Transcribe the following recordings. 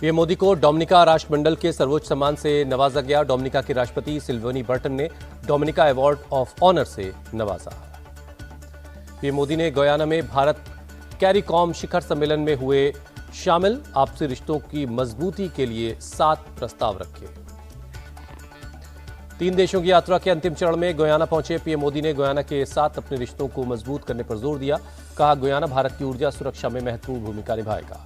PM Modi को Dominica राष्ट्रमंडल के सर्वोच्च सम्मान से नवाजा गया। डोमिनिका के राष्ट्रपति सिल्वेनी बर्टन ने डोमिनिका अवार्ड ऑफ ऑनर से नवाजा। पीएम मोदी ने गयाना में भारत कैरिकॉम शिखर सम्मेलन में हुए शामिल। आपसी रिश्तों की मजबूती के लिए 7 प्रस्ताव रखे। 3 देशों की यात्रा के अंतिम चरण में गयाना पहुंचे पीएम मोदी ने गयाना के साथ अपने रिश्तों को मजबूत करने पर जोर दिया। कहा, गयाना भारत की ऊर्जा सुरक्षा में महत्वपूर्ण भूमिका निभाएगा।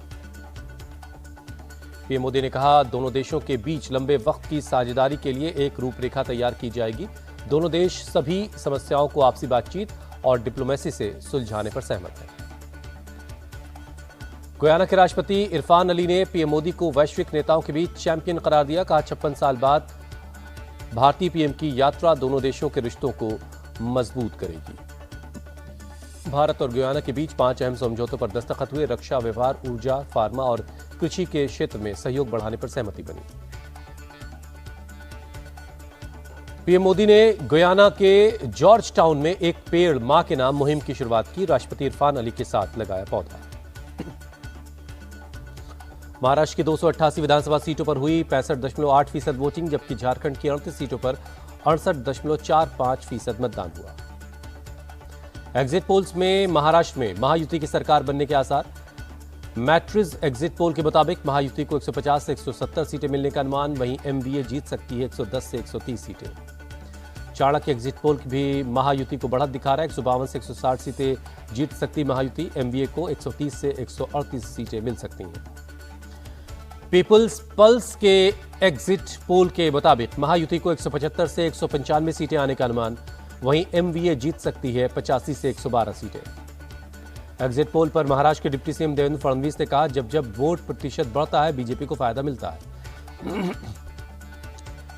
पीएम मोदी ने कहा, दोनों देशों के बीच लंबे वक्त की साझेदारी के लिए एक रूपरेखा तैयार की जाएगी। दोनों देश सभी समस्याओं को आपसी बातचीत और डिप्लोमेसी से सुलझाने पर सहमत हैं। गयाना के राष्ट्रपति इरफान अली ने पीएम मोदी को वैश्विक नेताओं के बीच चैंपियन करार दिया। कहा, 56 साल बाद भारतीय पीएम की यात्रा दोनों देशों के रिश्तों को मजबूत करेगी। भारत और गयाना के बीच 5 अहम समझौतों पर दस्तखत हुए। रक्षा, व्यवहार, ऊर्जा, फार्मा और कृषि के क्षेत्र में सहयोग बढ़ाने पर सहमति बनी। पीएम मोदी ने गयाना के जॉर्ज टाउन में एक पेड़ मां के नाम मुहिम की शुरुआत की। राष्ट्रपति इरफान अली के साथ लगाया पौधा। महाराष्ट्र की 288 विधानसभा सीटों पर हुई 65.8% वोटिंग, जबकि झारखंड की 38 सीटों पर 68.45% मतदान हुआ। एग्जिट पोल्स में महाराष्ट्र में महायुति की सरकार बनने के आसार। मैट्रिज एग्जिट पोल के मुताबिक महायुति को 150 से 170 सीटें मिलने का अनुमान। वहीं एमवीए जीत सकती है 110 से 130 सीटें। चाणक्य एग्जिट पोल भी महायुति को बढ़त दिखा रहा है। 152 से 160 सीटें जीत सकती महायुति। एमवीए को 130 से 138 सीटें मिल सकती हैं। पीपुल्स पल्स के एग्जिट पोल के मुताबिक महायुति को 175 से 195 सीटें आने का अनुमान। वहीं एमवीए जीत सकती है 85 से 112 सीटें। एग्जिट पोल पर महाराष्ट्र के डिप्टी सीएम देवेंद्र फडणवीस ने कहा, जब जब वोट प्रतिशत बढ़ता है बीजेपी को फायदा मिलता है।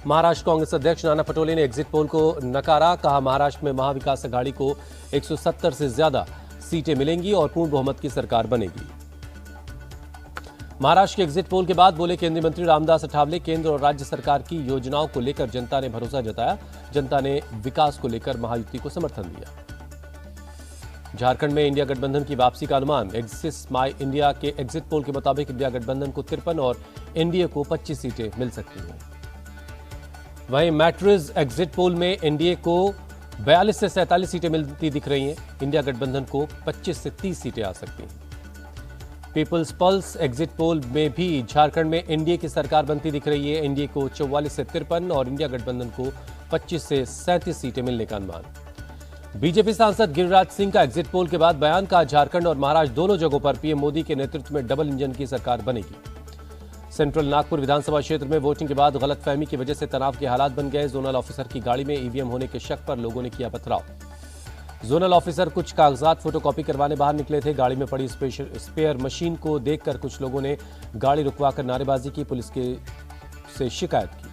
महाराष्ट्र कांग्रेस अध्यक्ष नाना पटोले ने एग्जिट पोल को नकारा। कहा, महाराष्ट्र में महाविकास अघाड़ी को 170 से ज्यादा सीटें मिलेंगी और पूर्ण बहुमत की सरकार बनेगी। महाराष्ट्र के एग्जिट पोल के बाद बोले केंद्रीय मंत्री रामदास अठावले, केंद्र और राज्य सरकार की योजनाओं को लेकर जनता ने भरोसा जताया। जनता ने विकास को लेकर महायुति को समर्थन दिया। झारखंड में इंडिया गठबंधन की वापसी का अनुमान। एक्सिस माई इंडिया के एग्जिट पोल के मुताबिक इंडिया गठबंधन को 53 और एनडीए को 25 सीटें मिल सकती हैं। वहीं मैट्रिज एग्जिट पोल में एनडीए को 42 से 47 सीटें मिलती दिख रही हैं। इंडिया गठबंधन को 25 से 30 सीटें आ सकती हैं। पीपल्स पल्स एग्जिट पोल में भी झारखंड में एनडीए की सरकार बनती दिख रही है। एनडीए को 44 से 53 और इंडिया गठबंधन को 25 से 37 सीटें मिलने का अनुमान। बीजेपी सांसद गिरिराज सिंह का एग्जिट पोल के बाद बयान। का झारखंड और महाराष्ट्र दोनों जगहों पर पीएम मोदी के नेतृत्व में डबल इंजन की सरकार बनेगी। सेंट्रल नागपुर विधानसभा क्षेत्र में वोटिंग के बाद गलतफहमी की वजह से तनाव के हालात बन गए। जोनल ऑफिसर की गाड़ी में ईवीएम होने के शक पर लोगों ने किया पथराव। जोनल ऑफिसर कुछ कागजात फोटोकॉपी करवाने बाहर निकले थे। गाड़ी में पड़ी स्पेयर मशीन को देखकर कुछ लोगों ने गाड़ी रुकवाकर नारेबाजी की। पुलिस से शिकायत की।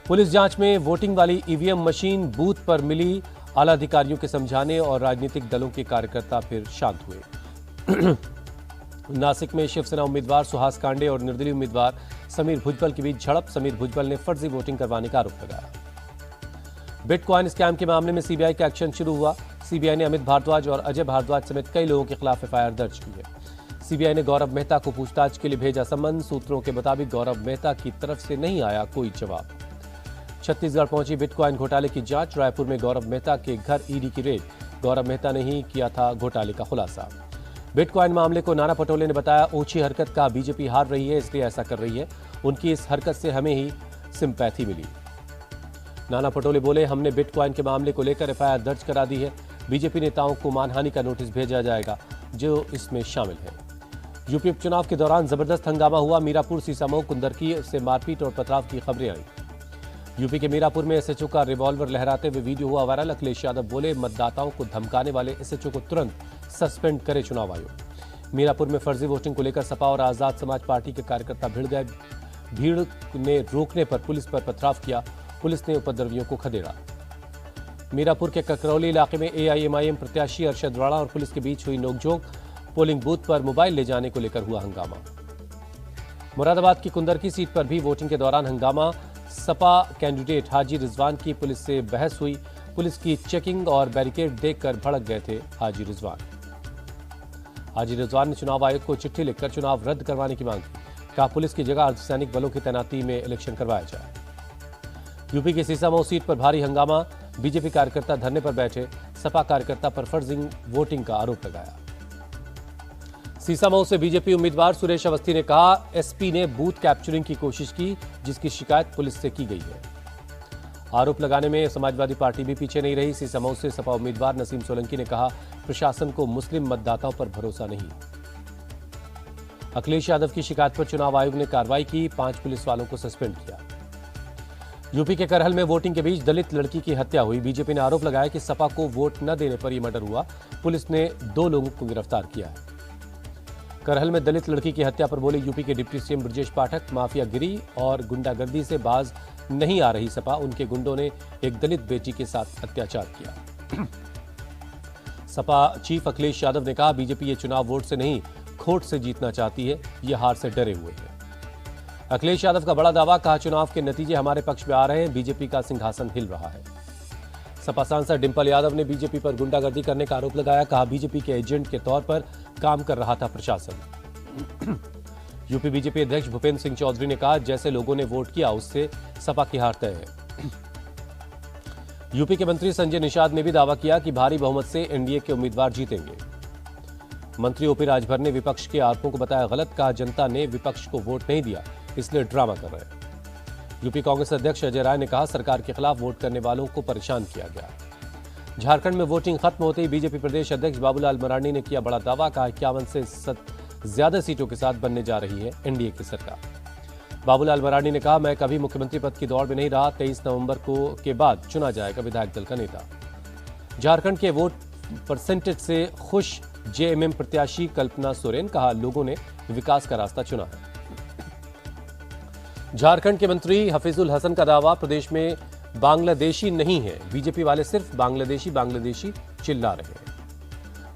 पुलिस जांच में वोटिंग वाली ईवीएम मशीन बूथ पर मिली। आला अधिकारियों के समझाने और राजनीतिक दलों के कार्यकर्ता फिर शांत हुए। नासिक में शिवसेना उम्मीदवार सुहास कांडे और निर्दलीय उम्मीदवार समीर भुजबल के बीच झड़प। समीर भुजबल ने फर्जी वोटिंग करवाने का आरोप लगाया। बिटकॉइन स्कैम के मामले में सीबीआई का एक्शन शुरू हुआ। सीबीआई ने अमित भारद्वाज और अजय भारद्वाज समेत कई लोगों के खिलाफ एफआईआर दर्ज की है। सीबीआई ने गौरव मेहता को पूछताछ के लिए भेजा सम्मन। सूत्रों के मुताबिक गौरव मेहता की तरफ से नहीं आया कोई जवाब। छत्तीसगढ़ पहुंची बिटकॉइन घोटाले की जांच। रायपुर में गौरव मेहता के घर ईडी की रेड। गौरव मेहता ने ही किया था घोटाले का खुलासा। बिटकॉइन मामले को नाना पटोले ने बताया ओछी हरकत। का बीजेपी हार रही है इसलिए ऐसा कर रही है। उनकी इस हरकत से हमें ही सिंपैथी मिली। नाना पटोले बोले, हमने बिटकॉइन के मामले को लेकर एफआईआर दर्ज करा दी है। बीजेपी नेताओं को मानहानि का नोटिस भेजा जाएगा जो इसमें शामिल है। यूपी उपचुनाव के दौरान जबरदस्त हंगामा हुआ। मीरापुर, सीसामऊ, कुंदरकी से मारपीट और पथराव की खबरें आई। यूपी के मीरापुर में एसएचओ का रिवॉल्वर लहराते हुए वीडियो हुआ वायरल। अखिलेश यादव बोले, मतदाताओं को धमकाने वाले एसएचओ को तुरंत सस्पेंड करे चुनाव आयोग। मीरापुर में फर्जी वोटिंग को लेकर सपा और आजाद समाज पार्टी के कार्यकर्ता भिड़ गए। भीड़ ने रोकने पर पुलिस पर पथराव किया। पुलिस ने उपद्रवियों को खदेड़ा। मीरापुर के ककरौली इलाके में एआईएमआईएम प्रत्याशी अरशद राणा और पुलिस के बीच हुई नोकझोंक। पोलिंग बूथ पर मोबाइल ले जाने को लेकर हुआ हंगामा। मुरादाबाद की कुंदरकी सीट पर भी वोटिंग के दौरान हंगामा। सपा कैंडिडेट हाजी रिजवान की पुलिस से बहस हुई। पुलिस की चेकिंग और बैरिकेड देखकर भड़क गए थे हाजी रिजवान। हाजी रिजवान ने चुनाव आयोग को चिट्ठी लिखकर चुनाव रद्द करवाने की मांग की। कहा पुलिस की जगह अर्धसैनिक बलों की तैनाती में इलेक्शन करवाया जाए। यूपी की सीसामऊ सीट पर भारी हंगामा, बीजेपी कार्यकर्ता धरने पर बैठे, सपा कार्यकर्ता पर फर्जी वोटिंग का आरोप लगाया। सीसामऊ से बीजेपी उम्मीदवार सुरेश अवस्थी ने कहा एसपी ने बूथ कैप्चरिंग की कोशिश की, जिसकी शिकायत पुलिस से की गई है। आरोप लगाने में समाजवादी पार्टी भी पीछे नहीं रही। सीसामऊ से सपा उम्मीदवार नसीम सोलंकी ने कहा प्रशासन को मुस्लिम मतदाताओं पर भरोसा नहीं। अखिलेश यादव की शिकायत पर चुनाव आयोग ने कार्रवाई की, 5 पुलिस वालों को सस्पेंड किया। यूपी के करहल में वोटिंग के बीच दलित लड़की की हत्या हुई। बीजेपी ने आरोप लगाया कि सपा को वोट न देने पर यह मर्डर हुआ। पुलिस ने 2 लोगों को गिरफ्तार किया है। करहल में दलित लड़की की हत्या पर बोले यूपी के डिप्टी सीएम ब्रजेश पाठक, माफियागिरी और गुंडागर्दी से बाज नहीं आ रही सपा, उनके गुंडों ने एक दलित बेटी के साथ अत्याचार किया। सपा चीफ अखिलेश यादव ने कहा बीजेपी ये चुनाव वोट से नहीं खोट से जीतना चाहती है, ये हार से डरे हुए हैं। अखिलेश यादव का बड़ा दावा, कहा चुनाव के नतीजे हमारे पक्ष में आ रहे हैं, बीजेपी का सिंहासन हिल रहा है। सपा सांसद डिंपल यादव ने बीजेपी पर गुंडागर्दी करने का आरोप लगाया, कहा बीजेपी के एजेंट के तौर पर काम कर रहा था प्रशासन। यूपी बीजेपी अध्यक्ष भूपेंद्र सिंह चौधरी ने कहा जैसे लोगों ने वोट किया उससे सपा की हार तय है। यूपी के मंत्री संजय निषाद ने भी दावा किया कि भारी बहुमत से एनडीए के उम्मीदवार जीतेंगे। मंत्री ओपी राजभर ने विपक्ष के आरोपों को बताया गलत, कहा जनता ने विपक्ष को वोट नहीं दिया इसलिए ड्रामा कर रहे हैं। यूपी कांग्रेस अध्यक्ष अजय राय ने कहा सरकार के खिलाफ वोट करने वालों को परेशान किया गया। झारखंड में वोटिंग खत्म होते ही बीजेपी प्रदेश अध्यक्ष बाबूलाल मरांडी ने किया बड़ा दावा, कहा 51 से ज्यादा सीटों के साथ बनने जा रही है एनडीए की सरकार। बाबूलाल मरांडी ने कहा मैं कभी मुख्यमंत्री पद की दौड़ में नहीं रहा, 23 नवंबर के बाद चुना जाएगा विधायक दल का नेता। झारखंड के वोट परसेंटेज से खुश जेएमएम प्रत्याशी कल्पना सोरेन, कहा लोगों ने विकास का रास्ता चुना है। झारखंड के मंत्री हफीजुल हसन का दावा प्रदेश में बांग्लादेशी नहीं है, बीजेपी वाले सिर्फ बांग्लादेशी चिल्ला रहे हैं।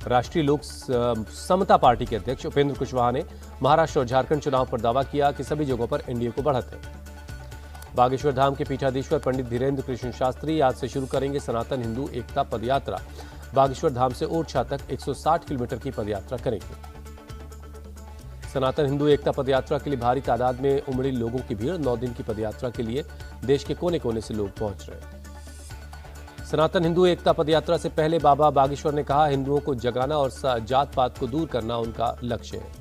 राष्ट्रीय लोक समता पार्टी के अध्यक्ष उपेंद्र कुशवाहा ने महाराष्ट्र और झारखंड चुनाव पर दावा किया कि सभी जगहों पर एनडीए को बढ़त है। बागेश्वर धाम के पीठाधीश्वर पंडित धीरेन्द्र कृष्ण शास्त्री आज से शुरू करेंगे सनातन हिंदू एकता पदयात्रा। बागेश्वर धाम से ओरछा तक 160 किलोमीटर की पदयात्रा करेंगे। सनातन हिंदू एकता पदयात्रा के लिए भारी तादाद में उमड़ी लोगों की भीड़। 9 दिन की पदयात्रा के लिए देश के कोने कोने से लोग पहुंच रहे हैं। सनातन हिंदू एकता पदयात्रा से पहले बाबा बागेश्वर ने कहा हिंदुओं को जगाना और जात पात को दूर करना उनका लक्ष्य है।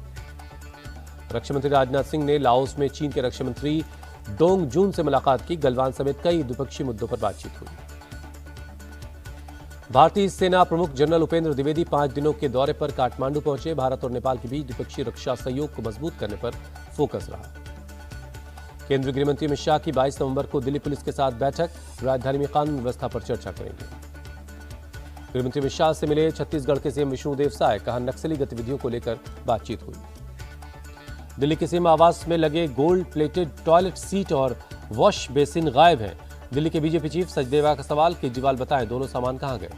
रक्षा मंत्री राजनाथ सिंह ने लाओस में चीन के रक्षा मंत्री डोंग जून से मुलाकात की। गलवान समेत कई द्विपक्षीय मुद्दों पर बातचीत हुई। भारतीय सेना प्रमुख जनरल उपेंद्र द्विवेदी 5 दिनों के दौरे पर काठमांडू पहुंचे। भारत और नेपाल के बीच द्विपक्षीय रक्षा सहयोग को मजबूत करने पर फोकस रहा। केंद्रीय गृह मंत्री अमित शाह की 22 नवंबर को दिल्ली पुलिस के साथ बैठक, राजधानी में कानून व्यवस्था पर चर्चा करेंगे। गृहमंत्री अमित शाह से मिले छत्तीसगढ़ के सीएम विष्णुदेव साय, कहा नक्सली गतिविधियों को लेकर बातचीत हुई। दिल्ली के सीएम आवास में लगे गोल्ड प्लेटेड टॉयलेट सीट और वॉश बेसिन गायब हैं। दिल्ली के बीजेपी चीफ सचदेवा का सवाल, केजरीवाल बताएं दोनों सामान कहां गए।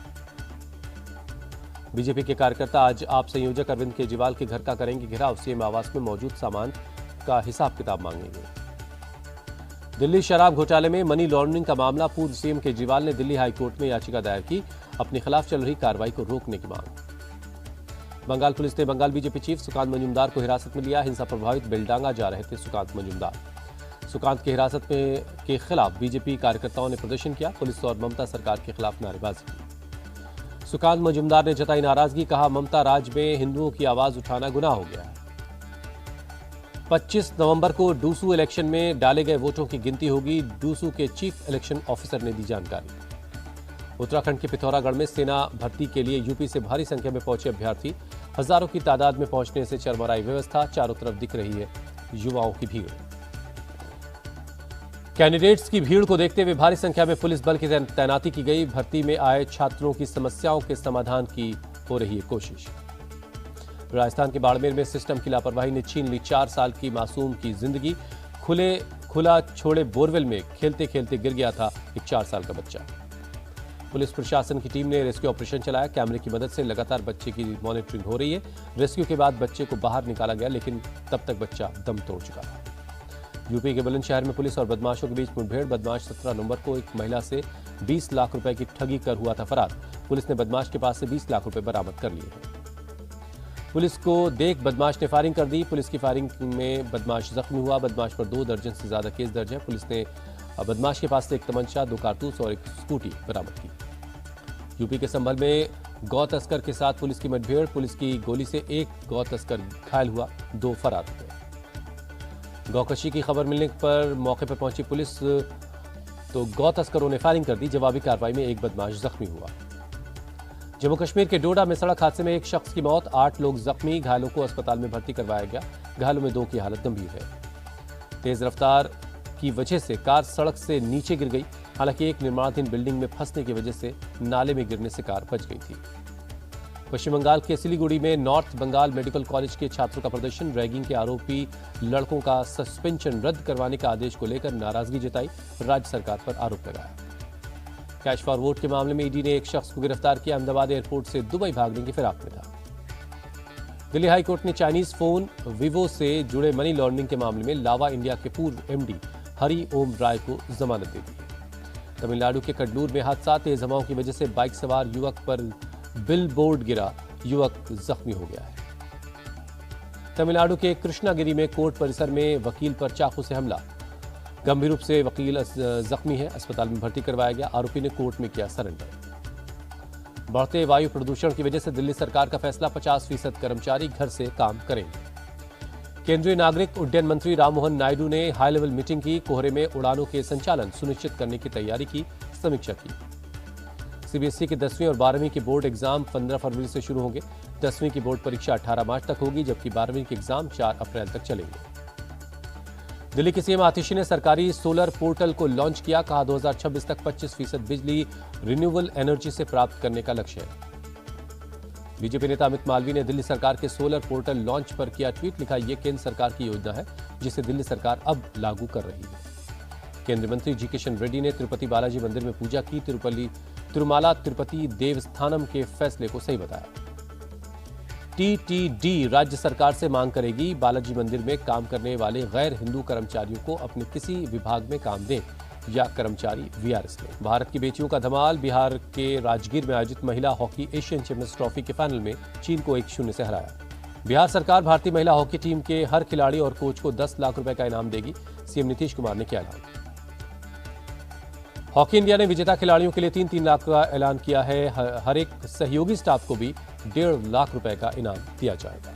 बीजेपी के कार्यकर्ता आज आप संयोजक अरविंद केजरीवाल के घर का करेंगे घेराव। सीएम आवास में मौजूद सामान का हिसाब किताब मांगेंगे। दिल्ली शराब घोटाले में मनी लॉन्ड्रिंग का मामला, पूर्व सीएम केजरीवाल ने दिल्ली हाईकोर्ट में याचिका दायर की, अपने खिलाफ चल रही कार्रवाई को रोकने की मांग। बंगाल पुलिस ने बंगाल बीजेपी चीफ सुकांत मजूमदार को हिरासत में लिया। हिंसा प्रभावित बेलडांगा जा रहे थे सुकांत मजूमदार। सुकांत की हिरासत में के खिलाफ बीजेपी कार्यकर्ताओं ने प्रदर्शन किया। पुलिस और ममता सरकार के खिलाफ नारेबाजी की। सुकांत मजूमदार ने जताई नाराजगी, कहा ममता राज में हिंदुओं की आवाज उठाना गुनाह हो गया है। 25 नवंबर को डूसू इलेक्शन में डाले गए वोटों की गिनती होगी। डूसू के चीफ इलेक्शन ऑफिसर ने दी जानकारी। उत्तराखंड के पिथौरागढ़ में सेना भर्ती के लिए यूपी से भारी संख्या में पहुंचे अभ्यर्थी। हजारों की तादाद में पहुंचने से चरमराई व्यवस्था, चारों तरफ दिख रही है युवाओं की भीड़। कैंडिडेट्स की भीड़ को देखते हुए भारी संख्या में पुलिस बल की तैनाती की गई। भर्ती में आए छात्रों की समस्याओं के समाधान की हो रही है कोशिश। राजस्थान के बाड़मेर में सिस्टम की लापरवाही ने छीन ली 4 साल की मासूम की जिंदगी। खुला छोड़े बोरवेल में खेलते खेलते गिर गया था एक 4 साल का बच्चा। पुलिस प्रशासन की टीम ने रेस्क्यू ऑपरेशन चलाया। कैमरे की मदद से लगातार बच्चे की मॉनिटरिंग हो रही है। रेस्क्यू के बाद बच्चे को बाहर निकाला गया, लेकिन तब तक बच्चा दम तोड़ चुका था। यूपी के बुलंदशहर में पुलिस और बदमाशों के बीच मुठभेड़। बदमाश 17 नवंबर को एक महिला से 20 लाख रुपए की ठगी कर हुआ था फरार। पुलिस ने बदमाश के पास से 20 लाख रुपए बरामद कर लिए हैं। पुलिस को देख बदमाश ने फायरिंग कर दी। पुलिस की फायरिंग में बदमाश जख्मी हुआ। बदमाश पर 2 दर्जन से ज्यादा केस दर्ज है। पुलिस ने बदमाश के पास से 1 तमंचा, 2 कारतूस और 1 स्कूटी बरामद की। यूपी के संभल में गौ तस्कर के साथ पुलिस की मुठभेड़। पुलिस की गोली से 1 गौ तस्कर घायल हुआ, 2 फरार हो गए। गौकशी की खबर मिलने पर मौके पर पहुंची पुलिस तो गौ तस्करों ने फायरिंग कर दी। जवाबी कार्रवाई में 1 बदमाश जख्मी हुआ। जम्मू कश्मीर के डोडा में सड़क हादसे में 1 शख्स की मौत, 8 लोग जख्मी। घायलों को अस्पताल में भर्ती करवाया गया। घायलों में 2 की हालत गंभीर है। तेज रफ्तार की वजह से कार सड़क से नीचे गिर गई। हालांकि एक निर्माणाधीन बिल्डिंग में फंसने की वजह से नाले में गिरने से कार बच गई थी। पश्चिम बंगाल के सिलीगुड़ी में नॉर्थ बंगाल मेडिकल कॉलेज के छात्रों का प्रदर्शन। रैगिंग के आरोपी लड़कों का सस्पेंशन रद्द करवाने का आदेश को लेकर नाराजगी जताई। राज्य सरकार पर आरोप लगाया। कैश फॉर वोट के मामले में ईडी ने 1 शख्स को गिरफ्तार किया। अहमदाबाद एयरपोर्ट से दुबई भागने की फिराक में था। दिल्ली हाईकोर्ट ने चाइनीज फोन वीवो से जुड़े मनी लॉन्ड्रिंग के मामले में लावा इंडिया के पूर्व एमडी हरि ओम राय को जमानत दे दी। तमिलनाडु के कड्डूर में हादसा। तेज हवाओं की वजह से बाइक सवार युवक पर बिल बोर्ड गिरा। युवक जख्मी हो गया है। तमिलनाडु के कृष्णागिरी में कोर्ट परिसर में वकील पर चाकू से हमला। गंभीर रूप से वकील जख्मी है। अस्पताल में भर्ती करवाया गया। आरोपी ने कोर्ट में किया सरेंडर। बढ़ते वायु प्रदूषण की वजह से दिल्ली सरकार का फैसला, 50% कर्मचारी घर से काम करेंगे। केंद्रीय नागरिक उड्डयन मंत्री राममोहन नायडू ने हाई लेवल मीटिंग की। कोहरे में उड़ानों के संचालन सुनिश्चित करने की तैयारी की समीक्षा की। सीबीएसई के 10वीं और 12वीं के बोर्ड एग्जाम 15 फरवरी से शुरू होंगे। 10वीं की बोर्ड परीक्षा 18 मार्च तक होगी, जबकि 12वीं के एग्जाम 4 अप्रैल तक चलेंगे। दिल्ली के सीएम आतिशी ने सरकारी सोलर पोर्टल को लॉन्च किया। कहा 2026 तक 25% बिजली रिन्यूएबल एनर्जी से प्राप्त करने का लक्ष्य है। बीजेपी नेता अमित मालवीय ने दिल्ली सरकार के सोलर पोर्टल लॉन्च पर किया ट्वीट। लिखा, यह केंद्र सरकार की योजना है जिसे दिल्ली सरकार अब लागू कर रही है। केंद्रीय मंत्री जी किशन रेड्डी ने तिरुपति बालाजी मंदिर में पूजा की। तिरुमाला तिरुपति देवस्थानम के फैसले को सही बताया। टीटीडी राज्य सरकार से मांग करेगी बालाजी मंदिर में काम करने वाले गैर हिंदू कर्मचारियों को अपने किसी विभाग में काम दें या कर्मचारी वीआरएस लें। भारत की बेटियों का धमाल। बिहार के राजगीर में आयोजित महिला हॉकी एशियन चैंपियंस ट्रॉफी के फाइनल में चीन को 1-0 से हराया। बिहार सरकार भारतीय महिला हॉकी टीम के हर खिलाड़ी और कोच को 10 लाख रुपए का इनाम देगी। सीएम नीतीश कुमार ने किया ऐलान। हॉकी इंडिया ने विजेता खिलाड़ियों के लिए 3-3 लाख का ऐलान किया है। हर एक सहयोगी स्टाफ को भी 1.5 लाख रुपए का इनाम दिया जाएगा।